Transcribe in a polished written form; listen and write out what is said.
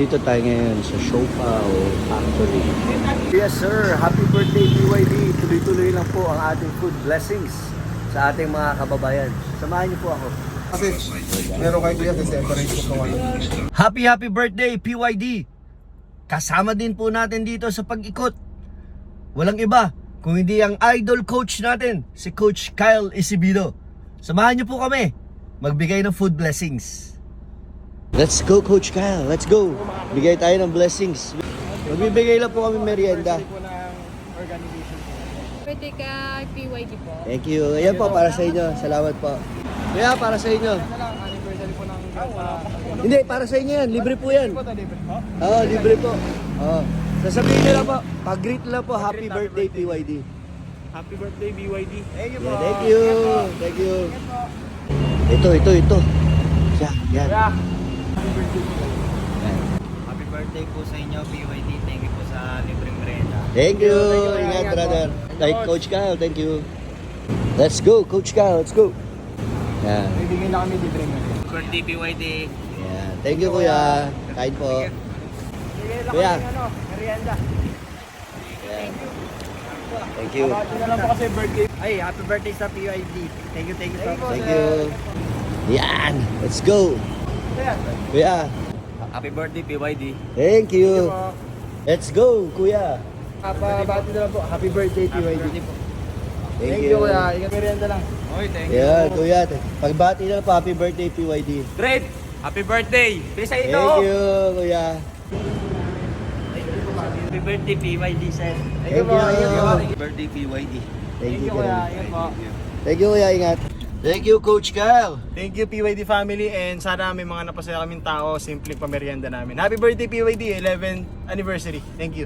Dito tayo ngayon sa Siopao Factory. Yes sir, happy birthday BYD. Tuloy-tuloy lang po ang ating food blessings sa ating mga kababayan. Samahan niyo po ako. Kasi meron kayo kuya, separate ko kung ano. Happy birthday PYD! Kasama din po natin dito sa pag-ikot. Walang iba kung hindi ang idol coach natin, si Coach Kyle Isibido. Samahan niyo po kami magbigay ng food blessings. Let's go Coach Kyle, let's go! Bigay tayo ng blessings. Magbibigay lang po kami merienda. Pwede ka PYD po. Thank you. Ayan po, para sa inyo. Salamat po. Kaya para sa inyo. Hindi, para sa inyo yan. Libre po yan. Oo, libre po. Oo. Sasabihin nyo lang po, pag-greet lang po, happy birthday PYD. Happy birthday BYD. Thank you Yeah, thank you. Thank you. Ito. Yan. Happy birthday po sa inyo, BYD. Thank you po sa libreng merenda. Thank you. Ingat, brother. Like Coach Kyle, thank you. Let's go, Coach Kyle. Let's go. Yan. Bibigyan na kami libre nga. Birthday, BYD. Yan. Thank you, kuya. Kain po. Kuya. Merienda. Yan. Thank you. Ito na lang po kasi birthday. Ay, happy birthday sa BYD. Thank you so much. Thank you. Yan. Let's go. Kuya. Happy birthday, BYD. Thank you. Let's go, kuya. Bati na lang po. Happy birthday PYD. Thank you. kuya. Ingat merienda lang. Oy, thank you. Yan, kuya. Pagbati na po, happy birthday, PYD. Great! Happy birthday! Bisa Thank ito! you, kuya. Happy birthday, BYD, sir. Thank you. Happy birthday, BYD. Thank you, kuya. kuya. Ingat po. Thank you, kuya. Ingat. Thank you, Coach Kyle. Thank you PYD family and sana may mga napasaya kaming tao, simpleng pamerienda namin. Happy birthday PYD, 11th anniversary. Thank you.